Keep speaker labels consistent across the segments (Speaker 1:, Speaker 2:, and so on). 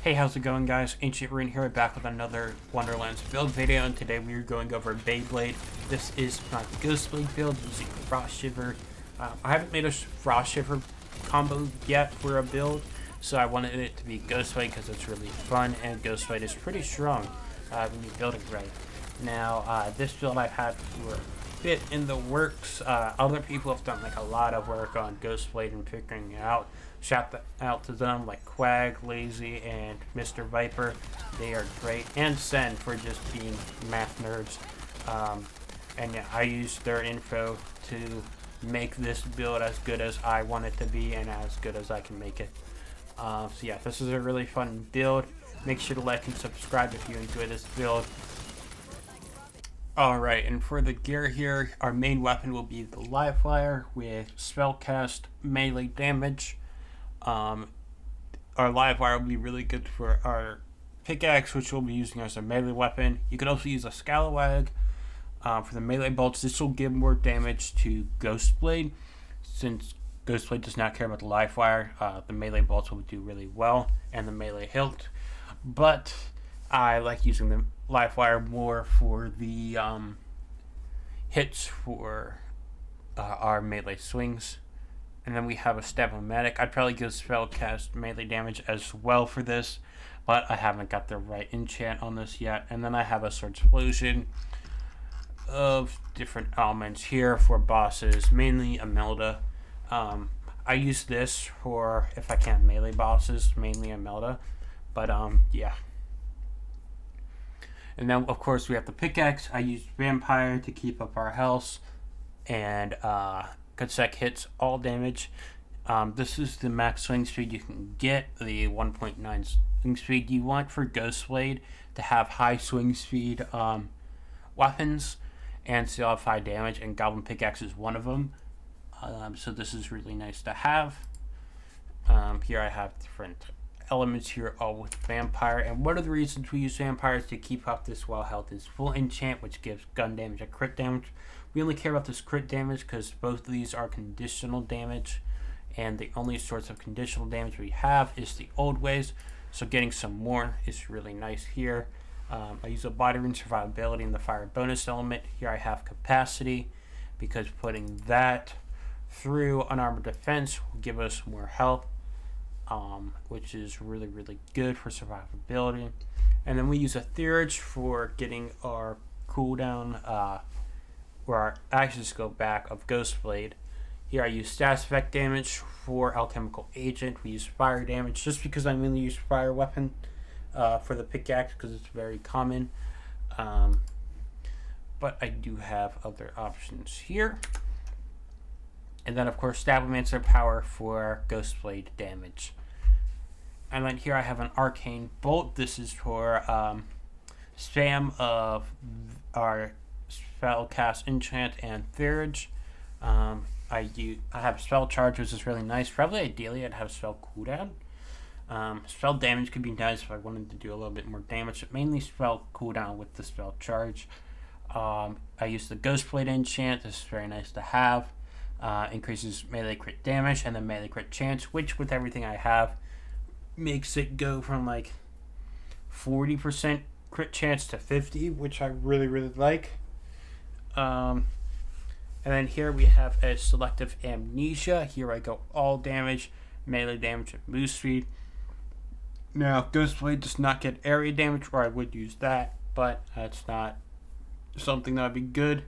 Speaker 1: Hey, how's it going, guys? Ancient Rune here, back with another Wonderlands build video, and today we are going over Beyblade. This is my Ghostblade build using Frost-Shivver. I haven't made a Frost-Shivver combo yet for a build, so I wanted it to be Ghostblade because it's really fun, and Ghostblade is pretty strong when you build it right. Now, this build I've had for a bit in the works. Other people have done like a lot of work on Ghostblade and figuring it out. Shout out to them like Quag, Lazy, and Mr. Viper. They are great. And Sen for just being math nerds. And yeah, I used their info to make this build as good as I want it to be and as good as I can make it. So yeah, this is a really fun build. Make sure to like and subscribe if you enjoy this build. Alright, and for the gear here, our main weapon will be the live wire with spellcast melee damage. Our live wire will be really good for our pickaxe, which we'll be using as a melee weapon. You can also use a scalawag for the melee bolts. This will give more damage to Ghostblade. Since Ghostblade does not care about the live wire, the melee bolts will do really well, and the melee hilt. But I like using the live wire more for the hits for our melee swings. And then we have a Stabbomancer. I'd probably go spellcast melee damage as well for this, but I haven't got the right enchant on this yet. And then I have a Sword Explosion of different elements here for bosses, mainly Imelda. I use this for if I can't melee bosses, mainly Imelda. But yeah. And then of course we have the pickaxe. I use Vampire to keep up our health, and Kutsek hits all damage. This is the max swing speed you can get, the 1.9 swing speed. You want for Ghostblade to have high swing speed weapons and still have high damage, and Goblin Pickaxe is one of them. So this is really nice to have. Here I have different elements here, all with Vampire, and one of the reasons we use Vampire is to keep up this while health is full enchant, which gives gun damage and crit damage. We only care about this crit damage because both of these are conditional damage, and the only sorts of conditional damage we have is the old ways, so getting some more is really nice here. I use a body rune survivability in the fire bonus element. Here I have capacity because putting that through unarmored defense will give us more health, which is really good for survivability. And then we use a Theurge for getting our cooldown where our actions go back of Ghostblade. Here I use status effect damage for alchemical agent. We use fire damage just because I mainly use fire weapon for the pickaxe because it's very common. But I do have other options here. And then of course Stabbomancer power for Ghostblade damage. And then here I have an arcane bolt. This is for spam of our spellcast enchant and Theurge. I have spell charge, which is really nice. Probably ideally I'd have spell cooldown. Spell damage could be nice if I wanted to do a little bit more damage, but mainly spell cooldown with the spell charge. I use the Ghostblade enchant. This is very nice to have. Increases melee crit damage and the melee crit chance, which with everything I have makes it go from like 40% crit chance to 50, which I really like. And then here we have a selective amnesia. Here I go all damage, melee damage, and move speed. Now Ghostblade does not get area damage, or I would use that, but that's not something that would be good.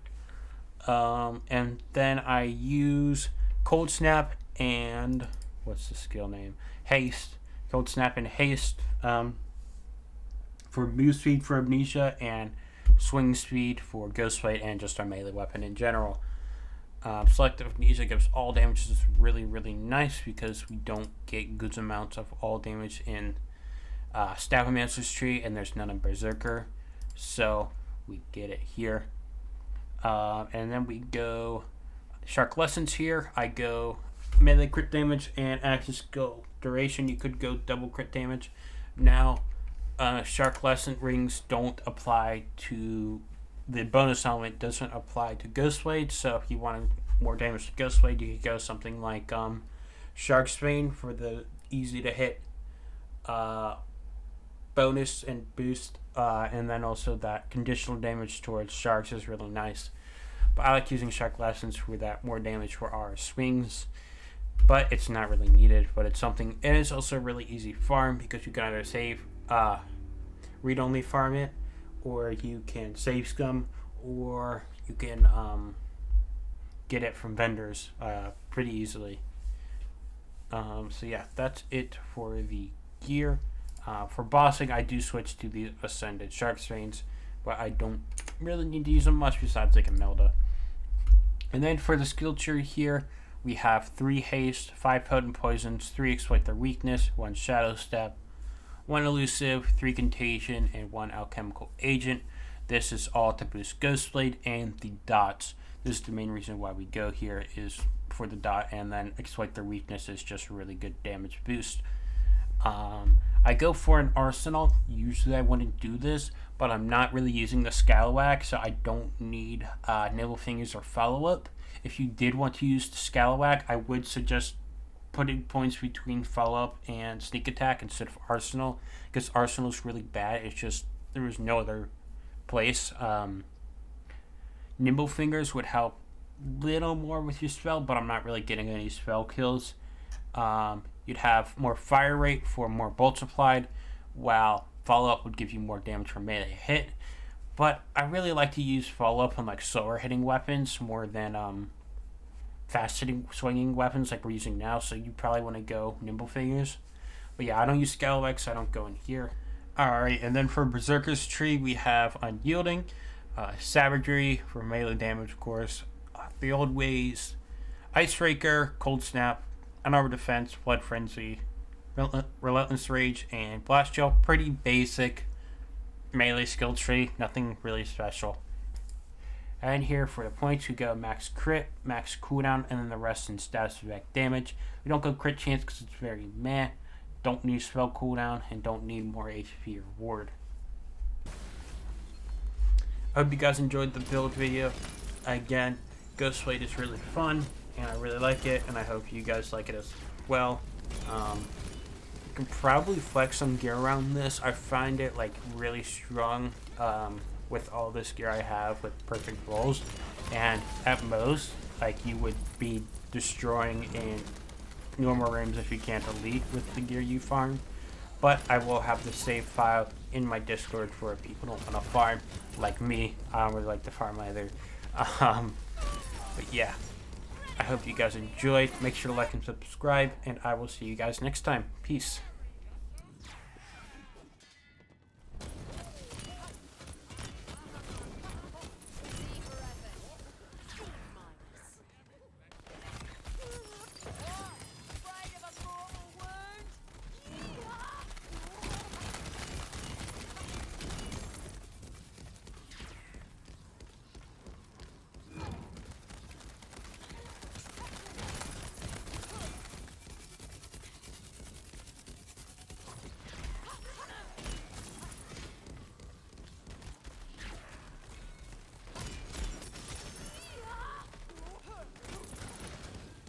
Speaker 1: And then I use Cold Snap and what's the skill name? Haste. Cold Snap and Haste for move speed for Amnesia and swing speed for Ghostblade and just our melee weapon in general. Selective Amnesia gives all damage. This is really nice because we don't get good amounts of all damage in Stabbomancer's tree, and there's none in Brrzerker, so we get it here. And then we go Shark Lessons here. I go melee crit damage and action skill duration. You could go double crit damage. Now, Shark Lesson rings don't apply to the bonus element. Doesn't apply to Ghostblade. So if you wanted more damage to Ghostblade, you could go something like Shark's Bane for the easy to hit bonus and boost, and then also that conditional damage towards sharks is really nice. But I like using Shark Lessons for that more damage for our swings. But it's not really needed, but it's something. It is also a really easy farm because you can either save, read-only farm it, or you can save scum, or you can get it from vendors pretty easily. So yeah, that's it for the gear. For bossing, I do switch to the Ascended Shark Strains, but I don't really need to use them much besides like a Melda. And then for the skill tree here, we have 3 haste, 5 potent poisons, 3 exploit their weakness, 1 shadow step, 1 elusive, 3 contagion, and 1 alchemical agent. This is all to boost Ghostblade and the dots. This is the main reason why we go here, is for the dot, and then exploit their weakness is just a really good damage boost. I go for an arsenal. Usually I wouldn't do this, but I'm not really using the Scalawag, so I don't need Nibble Fingers or Follow Up. If you did want to use the Scalawag, I would suggest putting points between Follow Up and Sneak Attack instead of Arsenal, because Arsenal is really bad. It's just there is no other place. Nimble Fingers would help little more with your spell, but I'm not really getting any spell kills. You'd have more fire rate for more bolts applied, while follow-up would give you more damage from melee hit. But I really like to use follow-up on like slower hitting weapons more than fast hitting swinging weapons like we're using now, so you probably want to go Nimble Fingers. But yeah, I don't use Scalawag, so I don't go in here. Alright, and then for Brrzerker's tree, we have Unyielding, Savagery for melee damage, of course, the Old Ways, Icebreaker, Cold Snap, Unarmored Defense, Blood Frenzy, Relentless Rage, and Blast Gel. Pretty basic melee skill tree, nothing really special. And here for the points, we go max crit, max cooldown, and then the rest in status effect damage. We don't go crit chance because it's very meh. Don't need spell cooldown, and don't need more HP or ward. I hope you guys enjoyed the build video. Again, Ghostblade is really fun, and I really like it, and I hope you guys like it as well. You can probably flex some gear around this. I find it like really strong with all this gear I have with perfect rolls, and at most like you would be destroying in normal rooms if you can't elite with the gear you farm. But I will have the save file in my Discord for if people don't want to farm like me. I don't really like to farm either. But yeah, I hope you guys enjoyed. Make sure to like and subscribe, and I will see you guys next time. Peace.